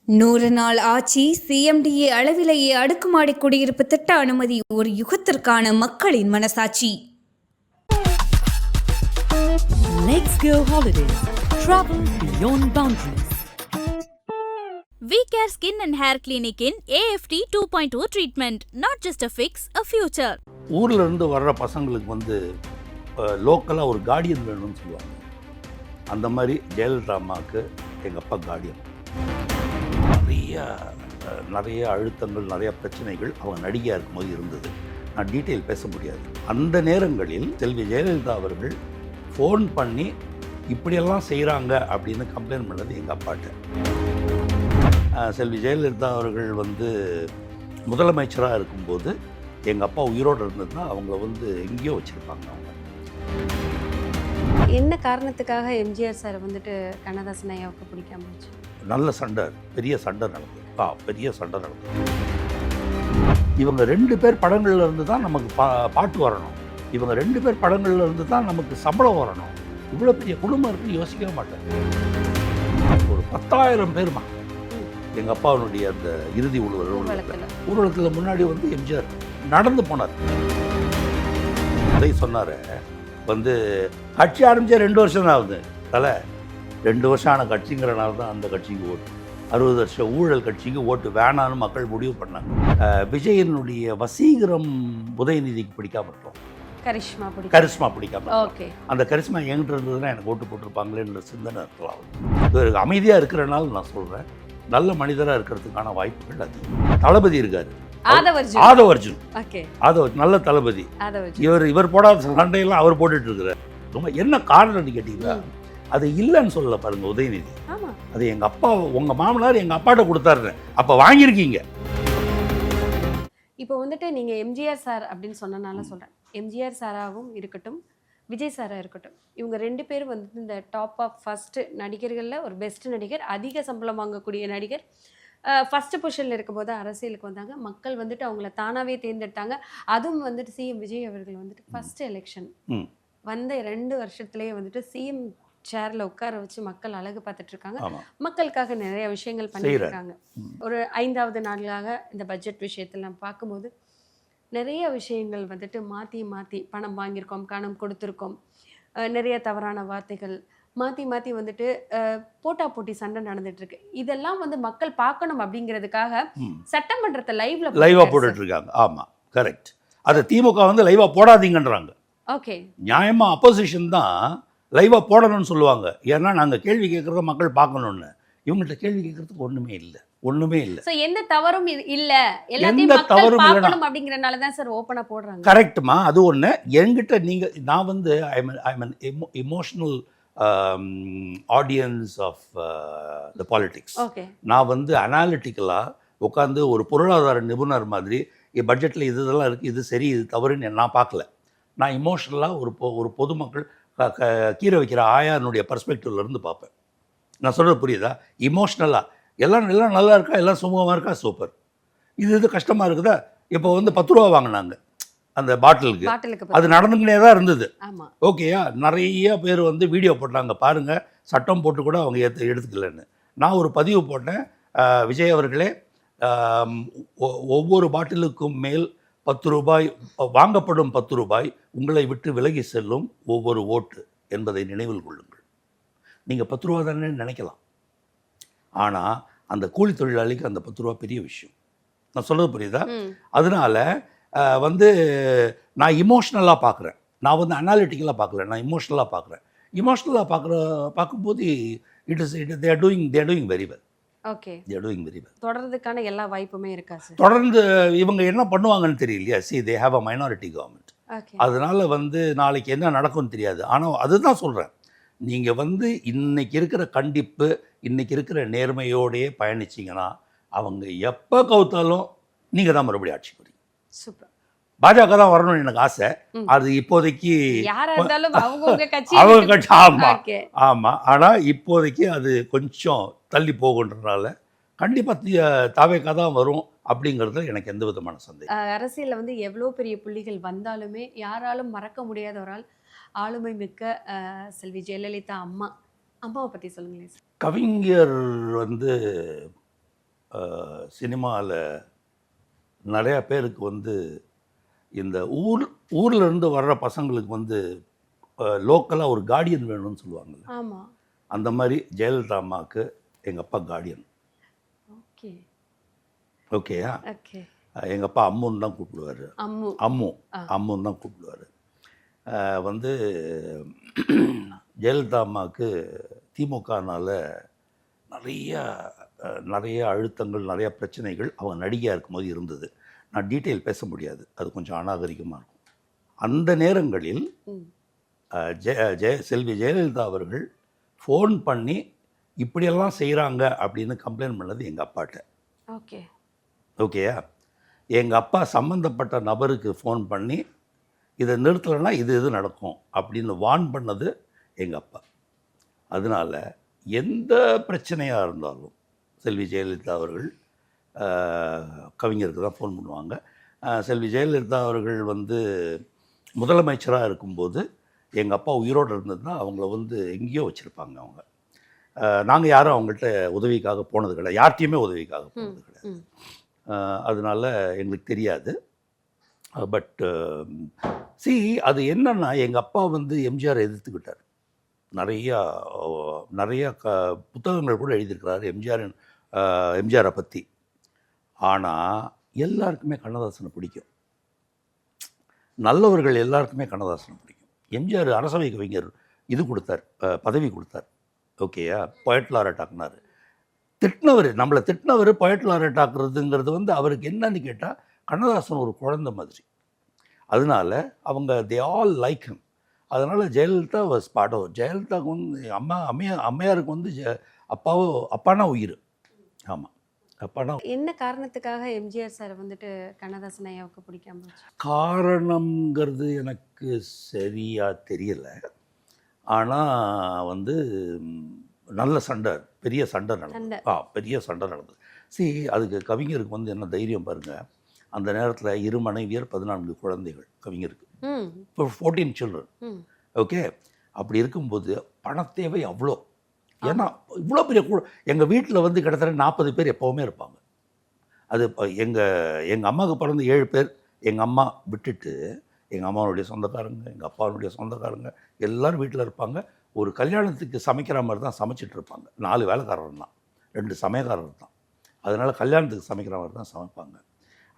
100 நாள் ஆட்சி சிஎம்டிஏ அளவிலேயே அடுக்குமாடி குடியிருப்பு திட்ட அனுமதி ஒரு யுகத்திற்கான மக்களின் மனசாட்சி. Let's go holidays. Travel beyond boundaries. We Care Skin and Hair Clinic in AFT 2.0 treatment. Not just a fix, a future. ஊர்ல இருந்து வர்ற பசங்களுக்கு வந்து லோக்கலாக ஒரு கார்டியன் வேணும்னு சொல்லுவாங்க. அந்த மாதிரி ஜெயலலிதா அம்மாவுக்கு எங்கள் அப்பா கார்டியன். நிறைய அழுத்தங்கள், நிறைய பிரச்சனைகள் அவங்க நடிகையாக இருக்கும்போது இருந்தது. நான் டீட்டெயில் பேச முடியாது. அந்த நேரங்களில் செல்வி ஜெயலலிதா அவர்கள் ஃபோன் பண்ணி இப்படியெல்லாம் செய்கிறாங்க அப்படின்னு கம்ப்ளைண்ட் பண்ணது எங்கள் அப்பாட்ட. செல்வி ஜெயலலிதா அவர்கள் வந்து முதலமைச்சராக இருக்கும்போது எங்கள் அப்பா உயிரோடு இருந்ததுன்னா அவங்கள வந்து எங்கேயோ வச்சுருப்பாங்க. அவங்க என்ன காரணத்துக்காக எம்ஜிஆர் சார் வந்துட்டு கண்ணதாசன் ஐயாவுக்கு பிடிக்காம போச்சு? நல்ல சண்டை, பெரிய சண்டை நடந்தது. பெரிய சண்டை நடந்தது. இவங்க 2 பேர் படங்கள்ல இருந்து தான் நமக்கு பாட்டு வரணும். இவங்க 2 பேர் படங்கள்ல இருந்து தான் நமக்கு சம்பளம் வரணும். இவ்வளோ பெரிய குடும்பம் இருக்குன்னு யோசிக்கவே மாட்டேன். ஒரு 10,000 பேருமா எங்கள் அப்பாவுடைய அந்த இறுதி ஊர்வலத்தில் முன்னாடி வந்து எம்ஜிஆர் நடந்து போனார். அதை சொன்னார் வந்து கட்சி ஆரம்பித்தா 2 வருஷம் தான் ஆகுது. 2 வருஷம் ஆன கட்சிங்கிறனால தான் அந்த கட்சிக்கு ஓட்டு. 60 வருஷம் ஊழல் கட்சிக்கு ஓட்டு வேணான்னு மக்கள் முடிவு பண்ணாங்க. விஜயனுடைய வசீகரம் உதயநிதிக்கு பிடிக்காம இருக்கும். கரிஷ்மா பிடிக்காம. ஓகே, அந்த கரிஷ்மா எங்கிட்ட இருந்ததுன்னா எனக்கு ஓட்டு போட்டிருப்பாங்களேன்ற சிந்தனை இருக்கலாம். இவருக்கு அமைதியாக இருக்கிறனால நான் சொல்கிறேன், நல்ல மனிதராக இருக்கிறதுக்கான வாய்ப்புகள் அதிகம். தளபதி இருக்காரு, ஆதவர்ஜுன். நல்ல தளபதி. இவர் போடாத சண்டையெல்லாம் அவர் போட்டுட்டு இருக்கிறார். ரொம்ப என்ன காரணம்னு கேட்டீங்களா, அது இல்லைன்னு சொல்லல பாருங்க உதயநிதி. அது எங்க அப்பா, உங்க மாமனார் எங்க அப்பாட்ட கொடுத்தாரு, அப்ப வாங்கியிருக்கீங்க. இப்போ வந்துட்டு நீங்க எம்ஜிஆர் சார் அப்படின்னு சொன்னனால சொல்றேன். எம்ஜிஆர் சாராவும் இருக்கட்டும், விஜய் சாரா இருக்கட்டும், இவங்க 2 பேரும் வந்து இந்த டாப் ஆஃப் ஃபர்ஸ்ட் நடிகர்களில் ஒரு பெஸ்ட் நடிகர், அதிக சம்பளம் வாங்கக்கூடிய நடிகர். ஃபர்ஸ்ட் பொசிஷனில் இருக்கும்போது அரசியலுக்கு வந்தாங்க. மக்கள் வந்துட்டு அவங்கள தானாகவே தேர்ந்தெடுத்தாங்க. அதுவும் வந்துட்டு சிஎம் விஜய் அவர்கள் வந்துட்டு ஃபர்ஸ்ட் எலெக்ஷன் வந்த 2 வருஷத்துலேயே வந்துட்டு சிஎம் சேர்ல உட்கார வச்சு மக்கள் அழகு பார்த்துட்டு இருக்காங்க. மக்களுக்காக நிறைய விஷயங்கள் பண்ணிட்டு இருக்காங்க. ஒரு 5வது நாளாக இந்த பட்ஜெட் விஷயத்தில் நம்ம பார்க்கும்போது நிறைய விஷயங்கள் வந்துட்டு மாற்றி பணம் வாங்கியிருக்கோம், பணம் கொடுத்துருக்கோம், நிறைய தவறான வார்த்தைகள் மாற்றி வந்துட்டு போட்டா போட்டி சண்டை நடந்துட்டு இருக்கு. இதெல்லாம் வந்து மக்கள் பார்க்கணும் அப்படிங்கிறதுக்காக சட்டமன்றத்தை லைவா போட்டுட்டு இருக்காங்க. ஆமா, கரெக்ட். அதை திமுக வந்து லைவா போடாதீங்கன்றாங்க. ஓகே, நியாயமா அப்போசிஷன் தான் லைவா போடணும்னு சொல்லுவாங்க. ஏன்னா நாங்கள் கேள்வி கேட்குறத மக்கள் பார்க்கணும்னு. இவங்கள்ட்ட கேள்வி கேட்கறதுக்கு ஒன்றுமே இல்லை. எந்த தவறும் இல்லை, எல்லாத்தையும் மக்கள் பார்க்கணும் அப்படிங்கறனால தான் சார் ஓப்பனா போடுறாங்க. கரெக்ட்மா, அது ஒன்று. என்கிட்ட நான் வந்து I emotional audience of the politics. நான் வந்து அனாலிட்டிக்கலாக உட்காந்து ஒரு பொருளாதார நிபுணர் மாதிரி பட்ஜெட்டில் இதெல்லாம் இருக்குது, இது சரி, இது தவறுன்னு நான் பார்க்கல. நான் இமோஷனலாக ஒரு பொதுமக்கள் கீரை வைக்கிற ஆயானுடைய பர்ஸ்பெக்டிவ்லேருந்து பார்ப்பேன். நான் சொல்கிறது புரியுதா? இமோஷ்னலாக எல்லாம் நல்லா இருக்கா, எல்லாம் சுமூகமாக இருக்கா, சூப்பர். இது கஷ்டமாக இருக்குதா? இப்போ வந்து 10 ரூபா வாங்கினாங்க அந்த பாட்டிலுக்கு, அது நடந்துக்கினே தான் இருந்தது. ஓகேயா, நிறைய பேர் வந்து வீடியோ போட்டாங்க, பாருங்கள் சட்டம் போட்டு கூட அவங்க எடுத்துக்கலன்னு. நான் ஒரு பதிவு போட்டேன், விஜய் அவர்களே, ஒவ்வொரு பாட்டிலுக்கும் மேல் 10 ரூபாய் வாங்கப்படும் 10 ரூபாய் உங்களை விட்டு விலகி செல்லும் ஒவ்வொரு ஓட்டு என்பதை நினைவில் கொள்ளுங்கள். நீங்கள் 10 ரூபா தானே நினைக்கலாம், ஆனால் அந்த கூலி தொழிலாளிக்கு அந்த 10 ரூபா பெரிய விஷயம். நான் சொல்கிறது புரியுதா? அதனால வந்து நான் இமோஷ்னலாக பார்க்குறேன். நான் வந்து அனாலிட்டிக்கலாக பார்க்கல, நான் இமோஷ்னலாக பார்க்குறேன். இமோஷ்னலாக பார்க்கும்போது they are doing very well. Okay, they are doing very well. தொடர்றதுக்கான எல்லா வாய்ப்புமே இருக்கா சார்? தொடர்ந்து இவங்க என்ன பண்ணுவாங்கன்னு தெரியலையா? they have a minority government. அதனால வந்து நாளைக்கு என்ன நடக்கும்னு தெரியாது. ஆனால் அதுதான் சொல்கிறேன், நீங்கள் வந்து இன்னைக்கு இருக்கிற கண்டிப்பு, இன்னைக்கு இருக்கிற நேர்மையோடையே பயணிச்சிங்கன்னா அவங்க எப்போ கவுத்தாலும் நீங்கள் தான் மறுபடியும் ஆட்சிக்கு வரீங்க. சூப்பர். பாஜக தான் வரணும்னு எனக்கு ஆசை. அது இப்போதைக்கு அவங்க கட்சி. ஆமாம், ஆனால் இப்போதைக்கு அது கொஞ்சம் தள்ளி போகுன்றனால கண்டிப்பாக தாவேக்கா தான் வரும் அப்படிங்கிறதுல எனக்கு எந்த விதமான சந்தேகம். அரசியலில் வந்து எவ்வளோ பெரிய புள்ளிகள் வந்தாலுமே யாராலும் மறக்க முடியாத ஒரு ஆள் ஆளுமை மிக்க செல்வி ஜெயலலிதா அம்மாவை பற்றி சொல்லுங்களேன் சார். கவிஞர் வந்து சினிமாவில் நிறையா பேருக்கு வந்து இந்த ஊரில் இருந்து வர்ற பசங்களுக்கு வந்து லோக்கலாக ஒரு கார்டியன் வேணும்னு சொல்லுவாங்கல்ல, ஆமாம். அந்த மாதிரி ஜெயலலிதா அம்மாவுக்கு எங்கள் அப்பா கார்டியன். ஓகே ஓகேயா? ஓகே. எங்கள் அப்பா அம்முன்னு தான் கூப்பிடுவார். அம்முன்னு தான் கூப்பிடுவார். வந்து ஜெயலலிதா அம்மாவுக்கு திமுகனால நிறைய அழுத்தங்கள், நிறையா பிரச்சனைகள் அவங்க நடிகையாக இருக்கும்போது இருந்தது. நான் டீட்டெயில் பேச முடியாது, அது கொஞ்சம் அநாகரிகமாக இருக்கும். அந்த நேரங்களில் செல்வி ஜெயலலிதா அவர்கள் ஃபோன் பண்ணி இப்படியெல்லாம் செய்கிறாங்க அப்படின்னு கம்ப்ளைண்ட் பண்ணது எங்கள் அப்பாட்ட. ஓகே ஓகேயா? எங்கள் அப்பா சம்மந்தப்பட்ட நபருக்கு ஃபோன் பண்ணி இதை நிறுத்தலைன்னா இது நடக்கும் அப்படின்னு வார்ன் பண்ணது எங்கள் அப்பா. அதனால் எந்த பிரச்சனையாக இருந்தாலும் செல்வி ஜெயலலிதா அவர்கள் கவிஞருக்கு தான் ஃபோன் பண்ணுவாங்க. செல்வி ஜெயலலிதா அவர்கள் வந்து முதலமைச்சராக இருக்கும்போது எங்கள் அப்பா உயிரோடு இருந்ததுன்னா அவங்கள வந்து எங்கேயோ வச்சுருப்பாங்க அவங்க. நாங்கள் யாரும் அவங்கள்ட்ட உதவிக்காக போனது கிடையாது, யார்கிட்டையுமே உதவிக்காக போனது கிடையாது. அதனால் எங்களுக்கு தெரியாது. பட் அது என்னன்னா, எங்கள் அப்பா வந்து எம்ஜிஆரை எதிர்த்துக்கிட்டார். நிறையா புத்தகங்கள் கூட எழுதியிருக்கிறாரு எம்ஜிஆரை பற்றி. ஆனால் எல்லாருக்குமே கண்ணதாசனை பிடிக்கும், நல்லவர்கள் எல்லாருக்குமே கண்ணதாசனை பிடிக்கும். எம்ஜிஆர் அரசவை கவிஞர் இது கொடுத்தார், பதவி கொடுத்தார். ஓகேயா? பொயட் லாரட் ஆக்குனார். நம்மளை திட்டினவர் பொயட் லாரட் ஆக்குறதுங்கிறது வந்து அவருக்கு என்னன்னு கேட்டால் கண்ணதாசன் ஒரு குழந்தை மாதிரி. அதனால அவங்க தே ஆல் லைக் ஹிம். அதனால் ஜெயலலிதா வாஸ் பார்ட் ஆஃப். ஜெயலலிதாவுக்கு வந்து அம்மையாருக்கு வந்து அப்பானா உயிர். ஆமாம், அப்பானா. என்ன காரணத்துக்காக எம்ஜிஆர் சார் வந்துட்டு கண்ணதாசன் ஐயாவுக்கு பிடிக்காம போச்சு? காரணங்கிறது எனக்கு சரியாக தெரியல. ஆனால் வந்து நல்ல சண்டை, பெரிய சண்டை நடந்தது. பெரிய சண்டை நடந்தது. அதுக்கு கவிஞருக்கு வந்து என்ன தைரியம் பாருங்கள். அந்த நேரத்தில் 2 மனைவியர் 14 குழந்தைகள் கவிஞருக்கு, 14 சில்ட்ரன். ஓகே, அப்படி இருக்கும்போது பணத்தேவை அவ்வளோ. ஏன்னா இவ்வளோ பெரிய எங்கள் வீட்டில் வந்து கிட்டத்தட்ட 40 பேர் எப்போவுமே இருப்பாங்க. அது எங்கள் அம்மாவுக்கு பிறந்த 7 பேர் எங்கள் அம்மா விட்டுட்டு எங்கள் அம்மாவுடைய சொந்தக்காரங்க, எங்கள் அப்பாவுடைய சொந்தக்காரங்க எல்லோரும் வீட்டில் இருப்பாங்க. ஒரு கல்யாணத்துக்கு சமைக்கிற மாதிரி தான் சமைச்சிட்டு இருப்பாங்க. 4 வேலைக்காரர் தான், 2 சமையக்காரர் தான். அதனால் கல்யாணத்துக்கு சமைக்கிற மாதிரி தான் சமைப்பாங்க.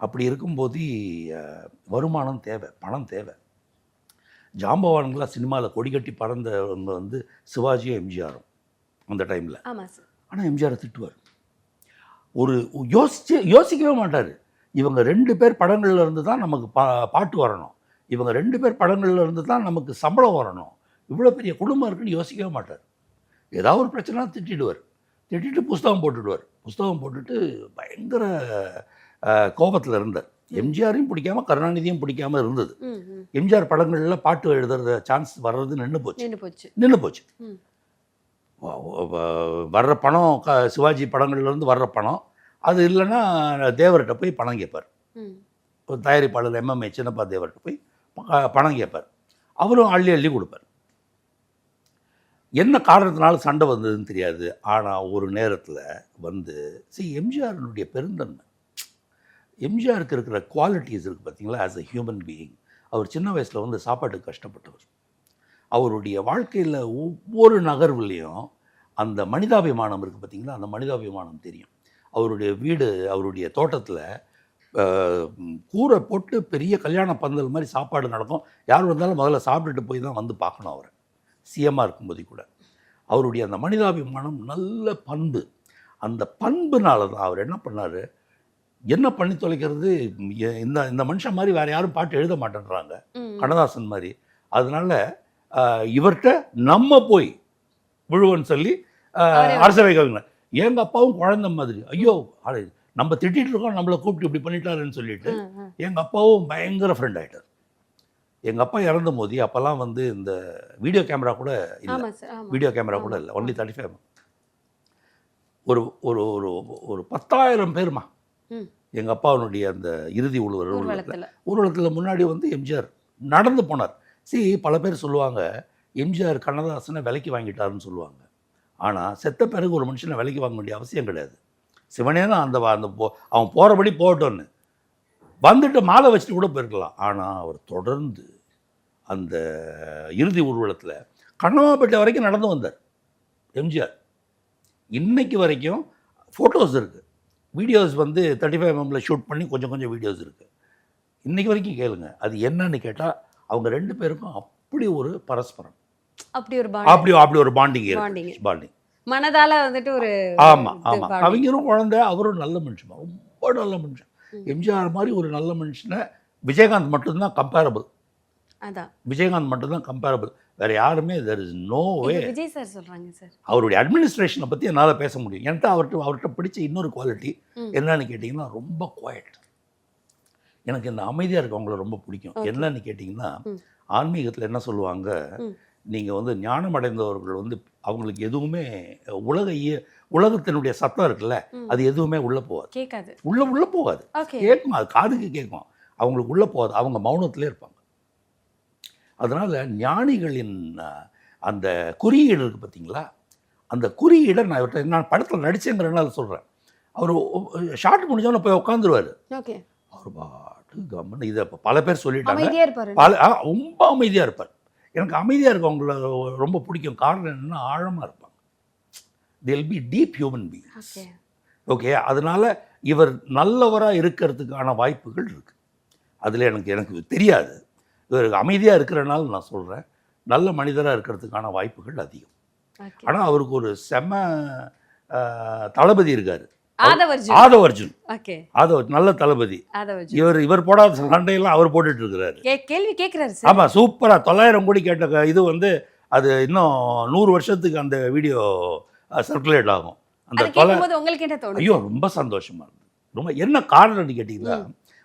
அப்படி இருக்கும்போது வருமானம் தேவை, பணம் தேவை. ஜாம்பவான்களாக சினிமாவில் கொடி கட்டி பறந்தவங்க வந்து சிவாஜியும் எம்ஜிஆரும் அந்த டைமில். ஆனால் எம்ஜிஆரை திட்டுவார். யோசிக்கவே மாட்டார். இவங்க 2 பேர் படங்கள்ல இருந்து தான் நமக்கு பாட்டு வரணும், இவங்க 2 பேர் படங்கள்ல இருந்து தான் நமக்கு சம்பளம் வரணும், இவ்வளோ பெரிய குடும்பம் இருக்குன்னு யோசிக்கவே மாட்டார். ஏதாவது ஒரு பிரச்சனை திட்டிட்டு புஸ்தகம் போட்டுடுவார். புஸ்தகம் போட்டுட்டு பயங்கர கோபத்தில் இருந்தார். எம்ஜிஆரையும் பிடிக்காம கருணாநிதியும் பிடிக்காம இருந்தது. எம்ஜிஆர் படங்களில் பாட்டு எழுதுறத சான்ஸ் வர்றது நின்று போச்சு. வர்ற பணம் சிவாஜி படங்கள்லேருந்து வர்ற பணம் அது இல்லைன்னா தேவர்கிட்ட போய் பணம் கேட்பார். ஒரு தயாரிப்பாளர் MMA சின்னப்பா தேவர்கிட்ட போய் பணம் கேட்பார். அவரும் அள்ளி கொடுப்பார். என்ன காரணத்தினால சண்டை வந்ததுன்னு தெரியாது. ஆனால் ஒரு நேரத்தில் வந்து எம்ஜிஆரினுடைய பெருந்தன்மை, எம்ஜிஆருக்கு இருக்கிற குவாலிட்டிஸ் இருக்குது பார்த்தீங்களா, ஆஸ் அ ஹியூமன் பீயிங். அவர் சின்ன வயசில் வந்து சாப்பாட்டுக்கு கஷ்டப்பட்டவர். அவருடைய வாழ்க்கையில் ஒவ்வொரு நகர்வுலேயும் அந்த மனிதாபிமானம் இருக்குது பார்த்தீங்களா, அந்த மனிதாபிமானம் தெரியும். அவருடைய வீடு, அவருடைய தோட்டத்தில் கூரை போட்டு பெரிய கல்யாண பந்தல் மாதிரி சாப்பாடு நடக்கும். யார் வந்தாலும் முதல்ல சாப்பிட்டுட்டு போய் தான் வந்து பார்க்கணும். அவரை சிஎம்மாக இருக்கும்போது கூட அவருடைய அந்த மனிதாபிமானம், நல்ல பண்பு, அந்த பண்புனால தான் அவர் என்ன பண்ணார், என்ன பண்ணி தொலைக்கிறது, இந்த மனுஷன் மாதிரி வேறு யாரும் பாட்டு எழுத மாட்டேன்றாங்க, கண்ணதாசன் மாதிரி. அதனால இவர்கிட்ட நம்ம போய் விழுவன்னு சொல்லி அரசவை கவிஞர். எங்கள் அப்பாவும் குழந்தை மாதிரி, ஐயோ நம்ம திட்டிகிட்டு இருக்கோம், நம்மளை கூப்பிட்டு இப்படி பண்ணிட்டாருன்னு சொல்லிட்டு எங்கள் அப்பாவும் பயங்கர ஃப்ரெண்ட் ஆகிட்டார். எங்கள் அப்பா இறந்த போது அப்போல்லாம் வந்து இந்த வீடியோ கேமரா கூட இல்லை, ஒன்லி 35. ஒரு ஒரு ஒரு 10,000 பேருமா எங்கள் அப்பாவுடைய அந்த இறுதி ஊர்வலத்தில் முன்னாடி வந்து எம்ஜிஆர் நடந்து போனார். பல பேர் சொல்லுவாங்க எம்ஜிஆர் கண்ணதாசனை விலைக்கு வாங்கிட்டாருன்னு சொல்லுவாங்க. ஆனால் செத்த பிறகு ஒரு மனுஷனை விலைக்கு வாங்க வேண்டிய அவசியம் கிடையாது. சிவனேன்னு அவன் போகிறபடி போகட்டும்னு வந்துட்டு மாலை வச்சுட்டு கூட போயிருக்கலாம். ஆனால் அவர் தொடர்ந்து அந்த இறுதி ஊர்வலத்தில் கண்ணமாப்பேட்டை வரைக்கும் நடந்து வந்தார் எம்ஜிஆர். இன்னைக்கு வரைக்கும் ஃபோட்டோஸ் இருக்குது, வீடியோஸ் வந்து 35 mm ஷூட் பண்ணி கொஞ்சம் வீடியோஸ் இருக்குது. இன்றைக்கி வரைக்கும் கேளுங்க. அது என்னன்னு கேட்டால் அவங்க 2 பேருக்கும் அப்படி ஒரு பரஸ்பரம், அப்படி ஒரு பாண்டிங் மனதால வந்துட்டு ஒரு ஆமாம். அவங்களும் குழந்தை, அவரும் நல்ல மனுஷன், ரொம்ப நல்ல மனுஷன். எம்ஜிஆர் மாதிரி ஒரு நல்ல மனுஷனை விஜயகாந்த் மட்டும்தான் கம்பேரபிள். விஜயகாந்த் மட்டும்தான் கம்பேரபிள், வேற யாருமே there is no way. Vijay sir சொல்றாங்க சார், அவருடைய அட்மினிஸ்ட்ரேஷனை பற்றி என்னால் பேச முடியும். என்கிட்ட அவர்கிட்ட பிடிச்ச இன்னொரு குவாலிட்டி என்னன்னு கேட்டிங்கன்னா, ரொம்ப குவாய்ட். எனக்கு இந்த அமைதியாக இருக்கவங்கள ரொம்ப பிடிக்கும். என்னன்னு கேட்டிங்கன்னா, ஆன்மீகத்தில் என்ன சொல்லுவாங்க, நீங்கள் வந்து ஞானம் அடைந்தவர்கள் வந்து அவங்களுக்கு எதுவுமே உலகத்தினுடைய சத்தம் இருக்குல்ல, அது எதுவுமே உள்ளே போகாது, கேட்காது, உள்ளே போகாது, கேட்கும், அது காதுக்கு கேட்கும், அவங்களுக்கு உள்ளே போகாது, அவங்க மௌனத்திலே இருப்பாங்க. அதனால் ஞானிகளின் அந்த குறியீடு இருக்குது பார்த்தீங்களா, அந்த குறியீடை நான் படத்தில் நடிச்சேங்கிறனால சொல்கிறேன். அவர் ஷார்ட் முடிஞ்சோன்னு போய் உட்காந்துருவார். அவர் பாட்டு கம்மன்னு இதை பல பேர் சொல்லிட்டாங்க, ரொம்ப அமைதியாக இருப்பார். எனக்கு அமைதியாக இருக்கவங்கள ரொம்ப பிடிக்கும். காரணம் என்னென்னா, ஆழமாக இருப்பாங்க. they'll be deep human beings. Okay, அதனால் இவர் நல்லவராக இருக்கிறதுக்கான வாய்ப்புகள் இருக்குது. அதில் எனக்கு தெரியாது, இவர் அமைதியாக இருக்கிறனால நான் சொல்கிறேன், நல்ல மனிதராக இருக்கிறதுக்கான வாய்ப்புகள் அதிகம். ஆனால் அவருக்கு ஒரு செம தளபதி இருக்கார், ஆதவர்ஜுன். நல்ல தளபதி. இவர் போடாத சண்டையெல்லாம் அவர் போட்டுட்டு இருக்கிறாரு, கேள்வி கேட்கிறாரு. ஆமாம், சூப்பராக 900 கோடி கேட்ட இது வந்து அது இன்னும் 100 வருஷத்துக்கு அந்த வீடியோ சர்க்குலேட் ஆகும். அந்த ஐயோ ரொம்ப சந்தோஷமா இருந்தது. ரொம்ப என்ன காரணம்னு கேட்டீங்களா,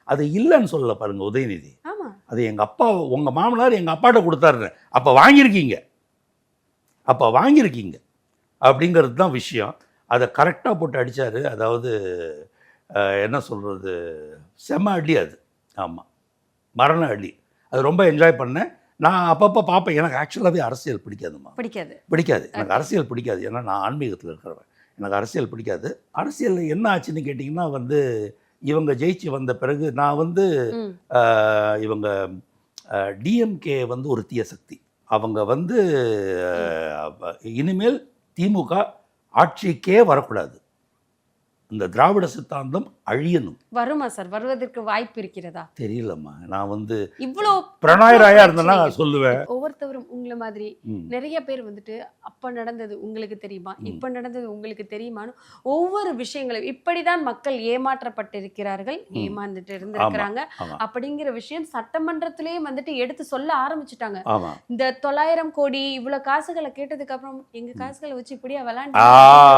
அது இல்லைன்னு சொல்லல பாருங்க உதயநிதி, அது எங்கள் அப்பா, உங்கள் மாமனார் எங்கள் அப்பாட்ட கொடுத்தாருன்னு, அப்போ வாங்கியிருக்கீங்க அப்படிங்கிறது தான் விஷயம். அதை கரெக்டாக போட்டு அடித்தார். அதாவது என்ன சொல்கிறது, செம்ம அடி அது. ஆமாம், மரண அடி. அது ரொம்ப என்ஜாய் பண்ணேன். நான் அப்பப்போ பார்ப்பேன். எனக்கு ஆக்சுவலாகவே அரசியல் பிடிக்காதுமா, பிடிக்காது. எனக்கு அரசியல் பிடிக்காது. ஏன்னா நான் ஆன்மீகத்தில் இருக்கிறவன், எனக்கு அரசியல் பிடிக்காது. அரசியலில் என்ன ஆச்சுன்னு கேட்டிங்கன்னா, வந்து இவங்க ஜெயிச்சு வந்த பிறகு நான் வந்து இவங்க டிஎம்கே வந்து ஒரு தீய சக்தி, அவங்க வந்து இனிமேல் திமுக ஆட்சிக்கே வரக்கூடாது, இந்த திராவிட சித்தாந்தம் அழியணும். வருமா சார்? வருவதற்கு வாய்ப்பு இருக்கிறதா தெரியலம்மா. நான் வந்து இவ்வளோ பிரணாயராயா இருந்தேன்னா சொல்லுவேன். ஒவ்வொருத்தவரும் உங்களை மாதிரி நிறைய பேர் வந்துட்டு அப்ப நடந்தது உங்களுக்கு தெரியுமா, இப்ப நடந்தது உங்களுக்கு தெரியுமான்னு ஒவ்வொரு விஷயங்களும் இப்படிதான் மக்கள் ஏமாற்றப்பட்டிருக்கிறார்கள், ஏமாந்துட்டு இருந்திருக்கிறாங்க அப்படிங்கிற விஷயம் சட்டமன்றத்திலேயே வந்துட்டு எடுத்து சொல்ல ஆரம்பிச்சுட்டாங்க. இந்த 900 கோடி இவ்வளவு காசுகளை கேட்டதுக்கு அப்புறம் எங்க காசுகளை வச்சு இப்படியா விளையாண்டு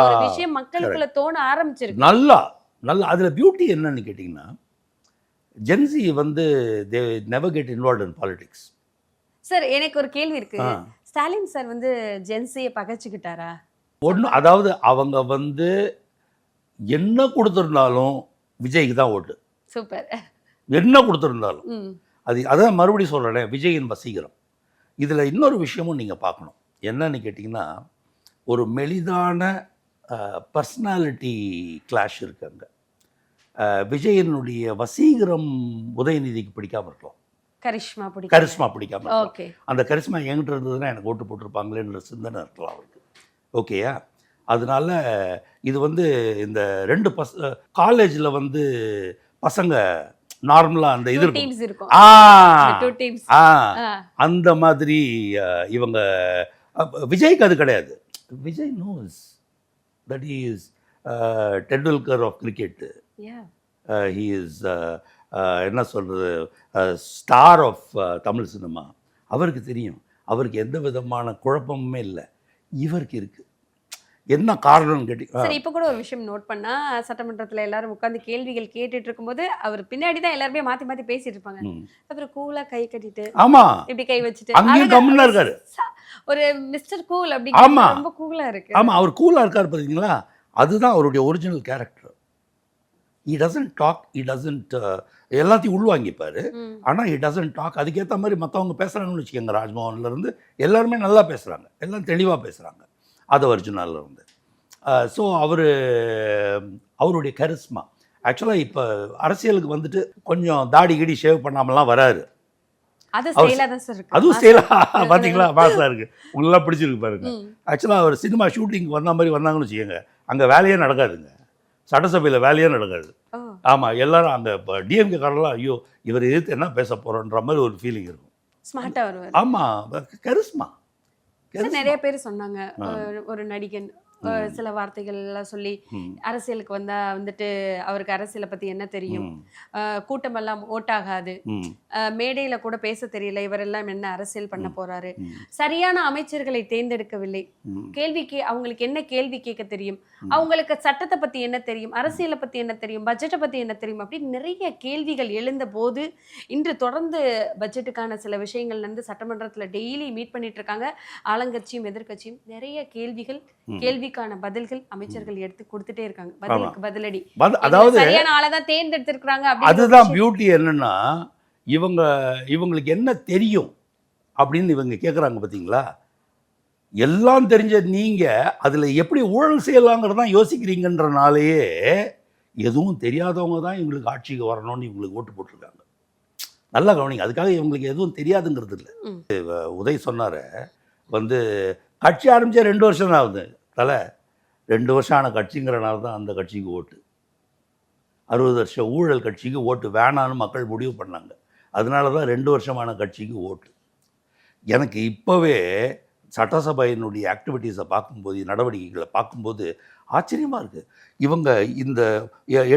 ஒரு விஷயம் மக்களுக்குள்ள தோண ஆரம்பிச்சிருக்கு. நல்லா அதில் பியூட்டி என்னன்னு கேட்டிங்கன்னா, ஜென்சி வந்து they never get involved in politics. Sir எனக்கு ஒரு கேள்வி இருக்கு, ஸ்டாலின் சார் வந்து ஜென்சியை பகைச்சுக்கிட்டாரா? அதாவது அவங்க வந்து என்ன கொடுத்துருந்தாலும் விஜய்க்கு தான் ஓட்டு. சூப்பர். என்ன கொடுத்துருந்தாலும் அதான் மறுபடியும் சொல்கிறேன், விஜயின் வசீகரம். இதில் இன்னொரு விஷயமும் நீங்கள் பார்க்கணும். என்னன்னு கேட்டிங்கன்னா, ஒரு மெலிதான பர்சனாலிட்டி கிளாஷ் இருக்காங்க. விஜயனுடைய வசீகரம் உதயநிதிக்கு பிடிக்காம இருக்கலாம், கரிஷ்மா பிடிக்காம இருக்கலாம். அந்த கரிஷ்மா என்கிட்ட இருந்ததுன்னா எனக்கு ஓட்டு போட்டிருப்பாங்களேன்ற சிந்தனை இருக்கலாம் அவருக்கு. ஓகேயா? அதனால இது வந்து இந்த 2 காலேஜில் வந்து பசங்க நார்மலாக அந்த இது இருக்கும், அந்த மாதிரி இவங்க விஜய்க்கு அது கிடையாது. Vijay knows that he is Tendulkar of cricket. He is என்ன சொல்கிறது, ஸ்டார் ஆஃப் தமிழ் சினிமா. அவருக்கு தெரியும், அவருக்கு எந்த விதமான குழப்பமுமே இல்லை. இவருக்கு இருக்குது. என்ன காரணம்னு கேட்டீங்க. இப்போ கூட ஒரு விஷயம் நோட் பண்ணா, சட்டமன்றத்தில் எல்லாரும் உட்காந்து கேள்விகள் கேட்டுட்டு இருக்கும்போது அவர் பின்னாடி தான் எல்லாருமே மாற்றி மாற்றி பேசிட்டு இருப்பாங்க. அப்புறம் கூலாக கை கட்டிட்டு, ஆமாம், இப்படி கை வச்சுட்டு அங்கேயும் கம்முன்னா இருக்காரு. ஒரு மிஸ்டர் கூல் அப்படி. ஆமாம், ரொம்ப கூலாக இருக்கு. ஆமாம், அவர் கூலாக இருக்கார் பார்த்தீங்களா, அதுதான் அவருடைய original character. he doesn't talk, he doesn't எல்லாத்தையும் உள்வாங்கிப்பார். ஆனால் he doesn't talk. அதுக்கேற்ற மாதிரி மற்றவங்க பேசுகிறாங்கன்னு வச்சுக்கோங்க, ராஜ்மோகன்லேருந்து எல்லாருமே நல்லா பேசுகிறாங்க, எல்லாம் தெளிவாக பேசுகிறாங்க. ஆதவர்ஜுனால இருந்து ஸோ அவருடைய கரிஸ்மா ஆக்சுவலாக இப்போ அரசியலுக்கு வந்துட்டு கொஞ்சம் தாடி கிடி ஷேவ் பண்ணாமலாம் வராரு. அது ஸ்டைலா தான் சார் இருக்கு. அதுவும் ஸ்டைலாக பார்த்தீங்களா மாசாக இருக்குது. உங்களெல்லாம் பிடிச்சிருக்கு பாருங்க. ஆக்சுவலாக அவர் சினிமா ஷூட்டிங்க்கு வந்த மாதிரி வந்தாங்கன்னு வச்சுக்கோங்க, அங்கே வேலையே நடக்காதுங்க, சட்டசபையில் வேலையே நடக்காது. ஆமாம், எல்லாரும் அங்கே இப்போ டிஎம்கே காரெல்லாம் ஐயோ இவர் எதிர்த்து என்ன பேச போகிறோன்ற மாதிரி ஒரு ஃபீலிங் இருக்கும். ஸ்மார்ட்டா வருவார். ஆமாம், கரிஸ்மா. நிறைய பேர் சொன்னாங்க ஒரு நடிகன் சில வார்த்தைகள் எல்லாம் சொல்லி அரசியலுக்கு வந்தா வந்துட்டு அவருக்கு அரசியலை பத்தி என்ன தெரியும், கூட்டமெல்லாம் ஓட்டாகாது, மேடையில கூட பேச தெரியல, இவரெல்லாம் என்ன அரசியல் பண்ண போறாரு, சரியான அமைச்சர்களை தேர்ந்தெடுக்கவில்லை, கேள்விக்கு அவங்களுக்கு என்ன கேள்வி கேட்க தெரியும், அவங்களுக்கு சட்டத்தை பத்தி என்ன தெரியும், அரசியலை பத்தி என்ன தெரியும், பட்ஜெட்டை பத்தி என்ன தெரியும், அப்படி நிறைய கேள்விகள் எழுந்த போது இன்று தொடர்ந்து பட்ஜெட்டுக்கான சில விஷயங்கள் வந்து சட்டமன்றத்துல டெய்லி மீட் பண்ணிட்டு இருக்காங்க. ஆளுங்கட்சியும் எதிர்கட்சியும் நிறைய கேள்விக்கான பதில்கள் அமைச்சர்கள் எடுத்து கொடுத்துட்டே இருக்காங்க. பதிலுக்கு பதிலடி. அதாவது சரியான ஆளதான் தேர்ந்தெடுத்திருக்காங்க. அதுதான் பியூட்டி. என்னன்னா இவங்களுக்கு என்ன தெரியும் அப்படின்னு இவங்க கேட்குறாங்க பார்த்தீங்களா. எல்லாம் தெரிஞ்ச நீங்க அதுல எப்படி ஊழல் செய்யலாங்கிறதான் யோசிக்கிறீங்கன்றனாலேயே எதுவும் தெரியாதவங்க தான் இவங்களுக்கு ஆட்சிக்கு வரணும்னு இவங்களுக்கு ஓட்டு போட்டிருக்காங்க. நல்லா கவனிங்க. அதுக்காக இவங்களுக்கு எதுவும் தெரியாதுங்கிறது இல்லை. உதய் சொன்னார வந்து கட்சி ஆரம்பிச்சா 2 வருஷம் தான் ஆகுது. 2 வருஷம் ஆன கட்சிங்கிறனால தான் அந்த கட்சிக்கு ஓட்டு. 60 வருஷம் ஊழல் கட்சிக்கு ஓட்டு வேணான்னு மக்கள் முடிவு பண்ணாங்க. அதனால தான் 2 வருஷமான கட்சிக்கு ஓட்டு. எனக்கு இப்போவே சட்டசபையினுடைய ஆக்டிவிட்டீஸை பார்க்கும்போது, நடவடிக்கைகளை பார்க்கும்போது ஆச்சரியமாக இருக்குது. இவங்க இந்த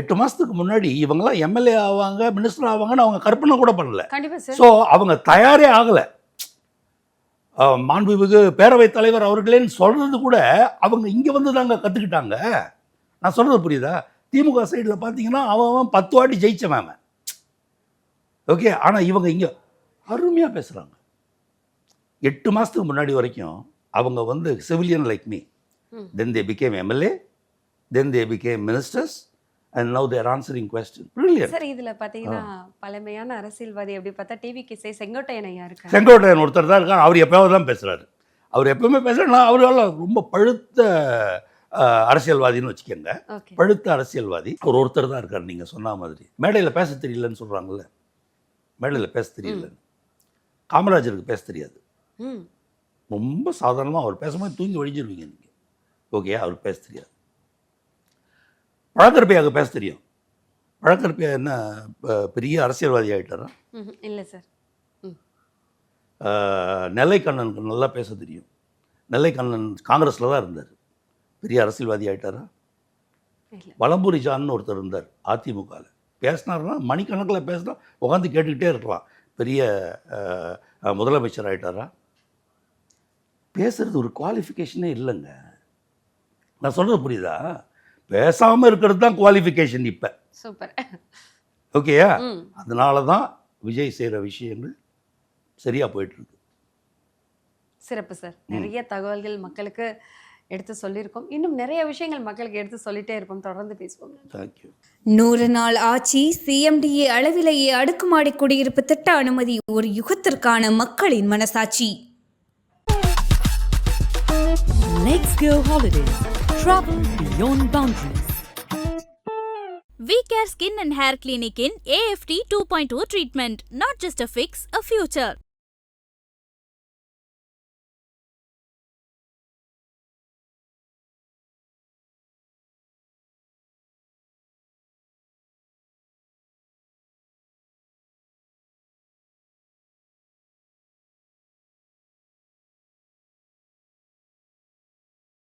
8 மாதத்துக்கு முன்னாடி இவங்கெல்லாம் எம்எல்ஏ ஆவாங்க, மினிஸ்டர் ஆவாங்கன்னு அவங்க கற்பனை கூட பண்ணல. ஸோ அவங்க தயாரே ஆகலை. மாண்புமிகு பேரவைத் தலைவர் அவர்களேன்னு சொல்கிறது கூட அவங்க இங்கே வந்து தாங்க கற்றுக்கிட்டாங்க. நான் சொல்கிறது புரியுதா? திமுக சைடில் பார்த்தீங்கன்னா அவன் 10 வாட்டி ஜெயிச்சவன். ஓகே, ஆனால் இவங்க இங்கே அருமையாக பேசுகிறாங்க. 8 மாதத்துக்கு முன்னாடி வரைக்கும் அவங்க வந்து civilian like me. Then they become MLA, then they become ministers, and now they are answering questions. Brilliant. Sir இதுல பாத்தீங்கன்னா பழமையான அரசியல்வாதி அப்படி பார்த்தா டிவிக்கு செங்கோட்டையன் ஐயா இருக்காரு. செங்கோட்டையன் ஒருத்தர் தான் இருக்கார். அவர் எப்பயாவது தான் பேசுறாரு. அவர் எப்பவுமே பேசுறா. அவரால் ரொம்ப பழுத்த அரசியல்வாதின்னு வச்சுக்கோங்க. பழுத்த அரசியல்வாதி அவர் ஒருத்தர் தான் இருக்கார். நீங்க சொன்ன மாதிரி மேடையில் பேச தெரியலன்னு சொல்றாங்கல்ல, மேடையில் பேச தெரியல. காமராஜருக்கு பேச தெரியாது. ரொம்ப சாதாரணமாக அவர் பேசும்போது தூங்கி வழிஞ்சிருவீங்க நீங்கள். ஓகே, அவர் பேச தெரியாது. பழக்கருப்பையாக பேச தெரியும். பழக்கருப்பையா என்ன பெரிய அரசியல்வாதி ஆகிட்டாரா? இல்லை சார். நெல்லை கண்ணனுக்கு நல்லா பேச தெரியும். நெல்லை கண்ணன் காங்கிரஸில் தான் இருந்தார். பெரிய அரசியல்வாதி ஆகிட்டாரா? வலம்பூரி ஜான்னு ஒருத்தர் இருந்தார் அதிமுகவில். பேசினார்னா மணிக்கணக்கில் பேசினா உட்காந்து கேட்டுக்கிட்டே இருக்கலாம். பெரிய முதலமைச்சர் ஆகிட்டாரா? பேசுகிறது ஒரு குவாலிஃபிகேஷனே இல்லைங்க. நான் சொல்கிறது புரியுதா? பேசாமல் இருக்கிறது தான் குவாலிஃபிகேஷன் இப்போ. சூப்பர். ஓகேயா? அதனால தான் விஜய் செய்கிற விஷயங்கள் சரியாக போயிட்டுருக்கு. சிறப்பு சார். நிறைய தகவல்கள் மக்களுக்கு எடுத்து சொல்லியிருக்கோம். இன்னும் நிறைய விஷயங்கள் மக்களுக்கு எடுத்து சொல்லிட்டே இருப்போம். தொடர்ந்து பேசுவோம். தேங்க்யூ. 100 நாள் ஆட்சி, சிஎம்டிஏ அளவிலேயே அடுக்குமாடி குடியிருப்பு திட்ட அனுமதி, ஒரு யுகத்திற்கான மக்களின் மனசாட்சி. Let's go holidays. Travel beyond boundaries. VCare Skin and Hair Clinic in AFT 2.0 treatment. Not just a fix, a future.